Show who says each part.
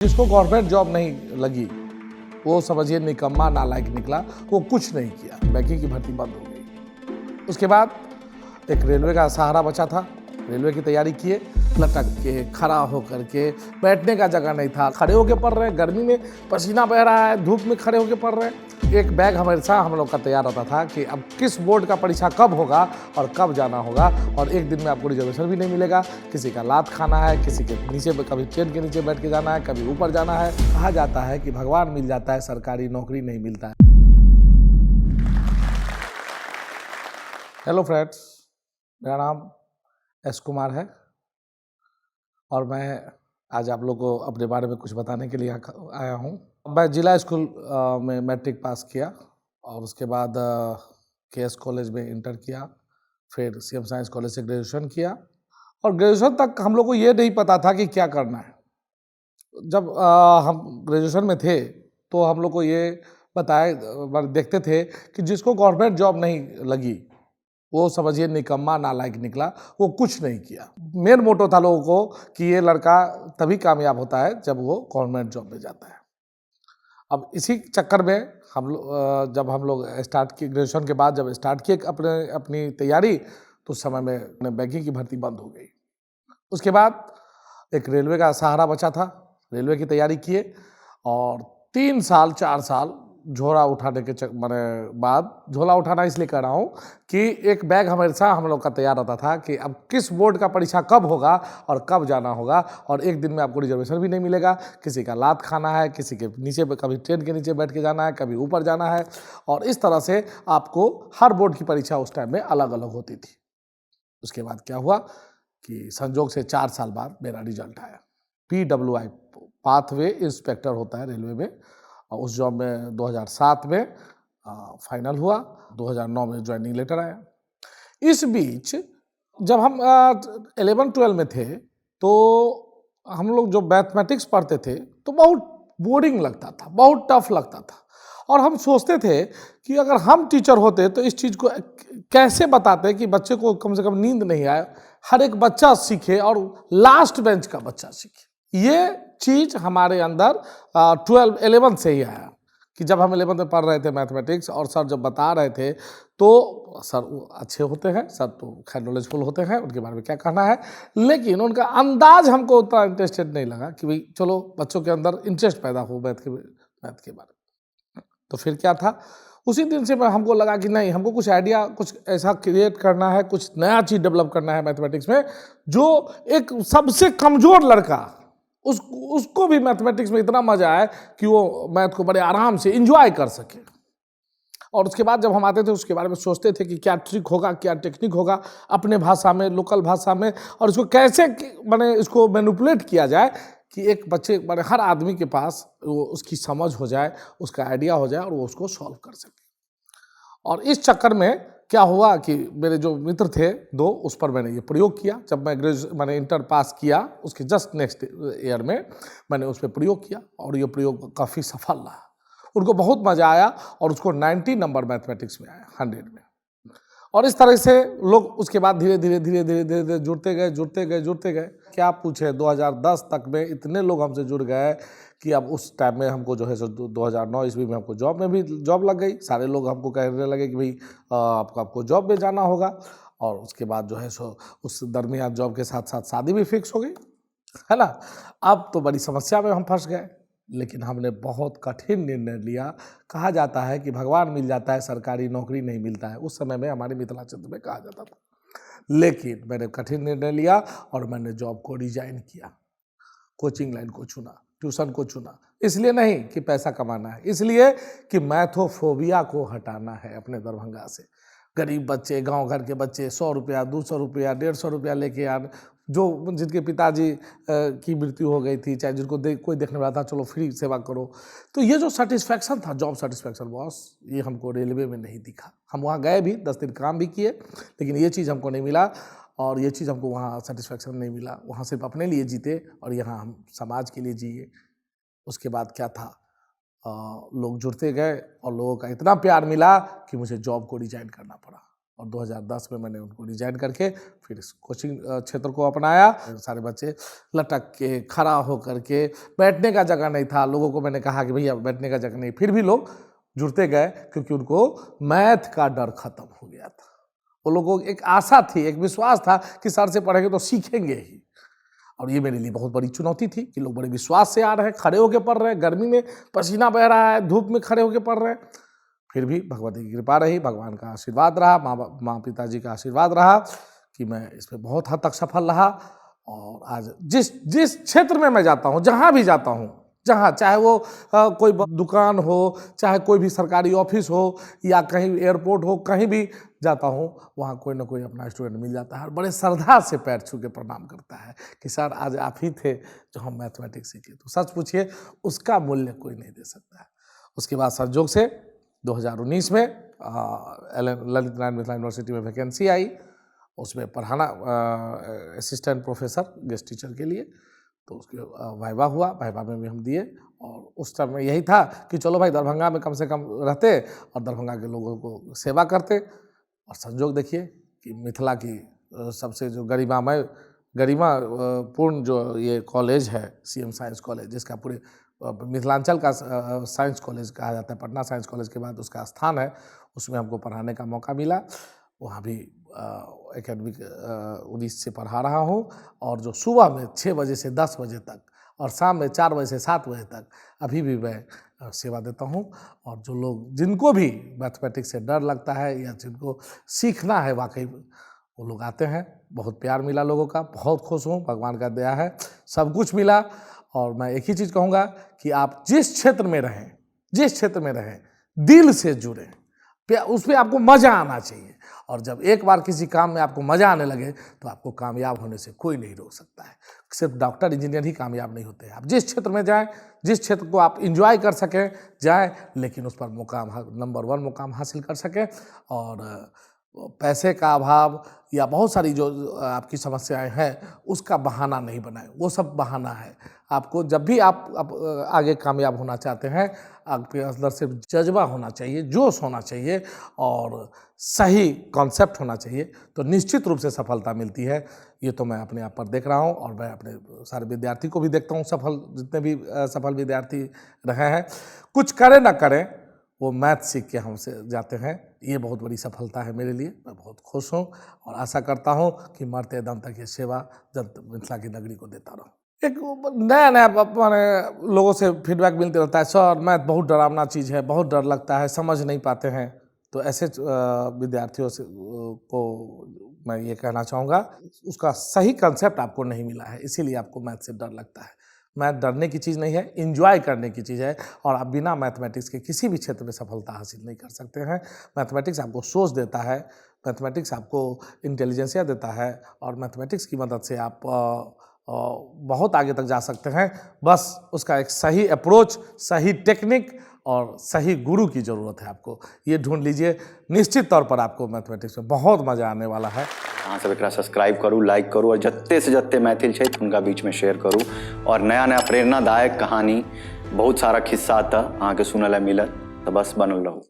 Speaker 1: जिसको government job नहीं लगी वो समझिए निकम्मा नालायक निकला। वो कुछ नहीं किया, बैंकिंग की भर्ती बंद हो गई। उसके बाद एक रेलवे का सहारा बचा था, रेलवे की तैयारी किए, लटक के खड़ा होकर के, बैठने का जगह नहीं था, खड़े होके पढ़ रहे हैं, गर्मी में पसीना बह रहा है, धूप में खड़े होके पढ़ रहे हैं। एक बैग हमेशा हम लोग का तैयार रहता था कि अब किस बोर्ड का परीक्षा कब होगा और कब जाना होगा, और एक दिन में आपको रिजर्वेशन भी नहीं मिलेगा। किसी का लात खाना है, किसी के नीचे, कभी ट्रेन के नीचे बैठ के जाना है, कभी ऊपर जाना है। कहा जाता है कि भगवान मिल जाता है, सरकारी नौकरी नहीं मिलता है। हेलो फ्रेंड्स, मेरा नाम एस कुमार है और मैं आज आप लोग को अपने बारे में कुछ बताने के लिए आया हूँ। मैं जिला स्कूल में मैट्रिक पास किया और उसके बाद KS कॉलेज में इंटर किया, फिर CM साइंस कॉलेज से ग्रेजुएशन किया। और ग्रेजुएशन तक हम लोग को ये नहीं पता था कि क्या करना है। जब हम ग्रेजुएशन में थे तो हम लोग को ये देखते थे कि जिसको गवर्नमेंट जॉब नहीं लगी वो समझिए निकम्मा नालायक निकला। वो कुछ नहीं किया। मेन मोटो था लोगों को कि ये लड़का तभी कामयाब होता है जब वो गवर्नमेंट जॉब में जाता है। अब इसी चक्कर में जब हम लोग स्टार्ट किए, ग्रेजुएशन के बाद जब स्टार्ट किए अपनी तैयारी, तो उस समय में बैंकिंग की भर्ती बंद हो गई। उसके बाद एक रेलवे का सहारा बचा था, रेलवे की तैयारी किए और 3 साल 4 साल झोला उठाने के बाद, झोला उठाना इसलिए कह रहा हूँ कि एक बैग हमेशा हम लोग का तैयार रहता था कि अब किस बोर्ड का परीक्षा कब होगा और कब जाना होगा, और एक दिन में आपको रिजर्वेशन भी नहीं मिलेगा। किसी का लात खाना है, किसी के नीचे, कभी ट्रेन के नीचे बैठ के जाना है, कभी ऊपर जाना है, और इस तरह से आपको हर बोर्ड की परीक्षा उस टाइम में अलग अलग होती थी। उसके बाद क्या हुआ कि संजोग से 4 साल बाद मेरा रिजल्ट आया। PWI पाथवे इंस्पेक्टर होता है रेलवे में, और उस जॉब में 2007 में फाइनल हुआ, 2009 में ज्वाइनिंग लेटर आया। इस बीच जब हम 11-12 में थे तो हम लोग जो मैथमेटिक्स पढ़ते थे तो बहुत बोरिंग लगता था, बहुत टफ लगता था, और हम सोचते थे कि अगर हम टीचर होते तो इस चीज़ को कैसे बताते कि बच्चे को कम से कम नींद नहीं आए, हर एक बच्चा सीखे और लास्ट बेंच का बच्चा सीखे। ये चीज़ हमारे अंदर 11 से ही आया कि जब हम 11th में पढ़ रहे थे मैथमेटिक्स, और सर जब बता रहे थे तो सर अच्छे होते हैं, सर तो खैर नॉलेजफुल होते हैं, उनके बारे में क्या कहना है, लेकिन उनका अंदाज हमको उतना इंटरेस्टेड नहीं लगा कि भाई चलो बच्चों के अंदर इंटरेस्ट पैदा हो मैथ के बारे में। तो फिर क्या था, उसी दिन से हमको लगा कि नहीं, हमको कुछ आइडिया, कुछ ऐसा क्रिएट करना है, कुछ नया चीज़ डेवलप करना है मैथमेटिक्स में, जो एक सबसे कमज़ोर लड़का उसको भी मैथमेटिक्स में इतना मजा आए कि वो मैथ को बड़े आराम से एंजॉय कर सके। और उसके बाद जब हम आते थे उसके बारे में सोचते थे कि क्या ट्रिक होगा, क्या टेक्निक होगा अपने भाषा में, लोकल भाषा में, और इसको कैसे इसको मैनिपुलेट किया जाए कि एक बच्चे हर आदमी के पास वो उसकी समझ हो जाए, उसका आइडिया हो जाए और वो उसको सॉल्व कर सके। और इस चक्कर में क्या हुआ कि मेरे जो मित्र थे 2, उस पर मैंने ये प्रयोग किया। जब मैंने इंटर पास किया, उसके जस्ट नेक्स्ट ईयर में मैंने उस पर प्रयोग किया और ये प्रयोग काफ़ी सफल रहा। उनको बहुत मज़ा आया और उसको 90 नंबर मैथमेटिक्स में आया 100 में। और इस तरह से लोग उसके बाद धीरे धीरे जुड़ते गए। क्या पूछे, 2010 तक में इतने लोग हमसे जुड़ गए कि अब उस टाइम में हमको जो है 2009 ईस्वी में हमको जॉब लग गई। सारे लोग हमको कहने लगे कि भाई आपको जॉब में जाना होगा, और उसके बाद जो है उस दरमियान जॉब के साथ साथ शादी भी फिक्स हो गई, है ना। अब तो बड़ी समस्या में हम फंस गए, लेकिन हमने बहुत कठिन निर्णय लिया। कहा जाता है कि भगवान मिल जाता है, सरकारी नौकरी नहीं मिलता है, उस समय में हमारे मिथिलाक्षेत्र में कहा जाता था। लेकिन मैंने कठिन निर्णय लिया और मैंने जॉब को रिजाइन किया, कोचिंग लाइन को चुना, ट्यूशन को चुना। इसलिए नहीं कि पैसा कमाना है, इसलिए कि मैथोफोबिया को हटाना है अपने दरभंगा से। गरीब बच्चे, गांव घर के बच्चे 100 रुपया, 200 रुपया, 150 रुपया लेके जिनके पिताजी की मृत्यु हो गई थी, चाहे जिनको कोई देखने वाला था, चलो फ्री सेवा करो। तो ये जो सेटिस्फैक्शन था, जॉब सेटिस्फैक्शन बॉस, ये हमको रेलवे में नहीं दिखा। हम वहाँ गए भी, 10 दिन काम भी किए, लेकिन ये चीज़ हमको नहीं मिला, और ये चीज़ हमको वहाँ सेटिस्फैक्शन नहीं मिला। वहाँ सिर्फ अपने लिए जीते और यहाँ हम समाज के लिए जिए। उसके बाद क्या था, लोग जुड़ते गए और लोगों का इतना प्यार मिला कि मुझे जॉब को रिजाइन करना पड़ा। और 2010 में मैंने उनको रिजाइन करके फिर इस कोचिंग क्षेत्र को अपनाया। सारे बच्चे लटक के, खड़ा होकर के, बैठने का जगह नहीं था। लोगों को मैंने कहा कि भैया बैठने का जगह नहीं, फिर भी लोग जुड़ते गए क्योंकि उनको मैथ का डर खत्म हो गया था। वो लोगों को एक आशा थी, एक विश्वास था कि सर से पढ़ेंगे तो सीखेंगे ही। और ये मेरे लिए बहुत बड़ी चुनौती थी कि लोग बड़े विश्वास से आ रहे हैं, खड़े होकर पढ़ रहे हैं, गर्मी में पसीना बह रहा है, धूप में खड़े होकर पढ़ रहे हैं। फिर भी भगवती की कृपा रही, भगवान का आशीर्वाद रहा, माँ पिताजी का आशीर्वाद रहा कि मैं इसमें बहुत हद तक सफल रहा। और आज जिस क्षेत्र में मैं जाता हूँ, जहाँ भी जाता हूँ, जहाँ चाहे वो कोई दुकान हो, चाहे कोई भी सरकारी ऑफिस हो या कहीं एयरपोर्ट हो, कहीं भी जाता हूँ, वहाँ कोई ना कोई अपना स्टूडेंट मिल जाता है और बड़े श्रद्धा से पैर छू के प्रणाम करता है कि सर आज आप ही थे जो हम मैथमेटिक्स सीखे। तो सच पूछिए, उसका मूल्य कोई नहीं दे सकता है। उसके बाद संयोग से 2019 में ललित नारायण मिथिला यूनिवर्सिटी में वैकेंसी आई, उसमें पढ़ाना असिस्टेंट प्रोफेसर गेस्ट टीचर के लिए। तो उसके वाइवा हुआ, वाइवा में भी हम दिए और उस टाइम में यही था कि चलो भाई दरभंगा में कम से कम रहते और दरभंगा के लोगों को सेवा करते। और संयोग देखिए कि मिथिला की सबसे जो गरिमापूर्ण जो ये कॉलेज है CM साइंस कॉलेज, जिसका पूरे मिथिलांचल का साइंस कॉलेज कहा जाता है, पटना साइंस कॉलेज के बाद उसका स्थान है, उसमें हमको पढ़ाने का मौका मिला। वहाँ भी एकेडमिक 19 से पढ़ा रहा हूँ और जो सुबह में 6 बजे से 10 बजे तक और शाम में 4 बजे से 7 बजे तक अभी भी मैं सेवा देता हूँ। और जो लोग, जिनको भी मैथमेटिक्स से डर लगता है या जिनको सीखना है वाकई, वो लोग आते हैं। बहुत प्यार मिला लोगों का, बहुत खुश हूँ, भगवान का दया है, सब कुछ मिला। और मैं एक ही चीज़ कहूँगा कि आप जिस क्षेत्र में रहें, दिल से जुड़ें, उस पर आपको मज़ा आना चाहिए। और जब एक बार किसी काम में आपको मज़ा आने लगे तो आपको कामयाब होने से कोई नहीं रोक सकता है। सिर्फ डॉक्टर इंजीनियर ही कामयाब नहीं होते हैं। आप जिस क्षेत्र में जाएं, जिस क्षेत्र को आप इंजॉय कर सकें जाएं, लेकिन उस पर नंबर 1 मुकाम हासिल कर सकें। और पैसे का अभाव या बहुत सारी जो आपकी समस्याएं हैं उसका बहाना नहीं बनाएं, वो सब बहाना है। आपको जब भी आप आगे कामयाब होना चाहते हैं, आपके अंदर सिर्फ जज्बा होना चाहिए, जोश होना चाहिए और सही कॉन्सेप्ट होना चाहिए, तो निश्चित रूप से सफलता मिलती है। ये तो मैं अपने आप पर देख रहा हूँ और मैं अपने सारे विद्यार्थी को भी देखता हूँ, जितने भी सफल विद्यार्थी रहे हैं, कुछ करें ना करें, वो मैथ सीख के हमसे जाते हैं। ये बहुत बड़ी सफलता है मेरे लिए। मैं बहुत खुश हूँ और आशा करता हूँ कि मरते दम तक ये सेवा मिथिला की नगरी को देता रहूँ। एक नया माने लोगों से फीडबैक मिलते रहता है, सर मैथ बहुत डरावना चीज़ है, बहुत डर लगता है, समझ नहीं पाते हैं। तो ऐसे विद्यार्थियों से को मैं ये कहना चाहूँगा, उसका सही कंसेप्ट आपको नहीं मिला है, इसीलिए आपको मैथ से डर लगता है। मैथ डरने की चीज़ नहीं है, एंजॉय करने की चीज़ है। और आप बिना मैथमेटिक्स के किसी भी क्षेत्र में सफलता हासिल नहीं कर सकते हैं। मैथमेटिक्स आपको सोच देता है, मैथमेटिक्स आपको इंटेलिजेंसिया देता है और मैथमेटिक्स की मदद से आप बहुत आगे तक जा सकते हैं। बस उसका एक सही अप्रोच, सही टेक्निक और सही गुरु की ज़रूरत है आपको। ये ढूंढ लीजिए, निश्चित तौर पर आपको मैथमेटिक्स में बहुत मजा आने वाला है।
Speaker 2: अहाँ सब एकरा सब्सक्राइब करू, लाइक करू और जत्ते से जत्ते मैथिल छै उनका बीच में शेयर करू। और नया नया प्रेरणादायक कहानी, बहुत सारा खिस्सा अहाँ के सुनल मिलत, तो बस बनल रहू।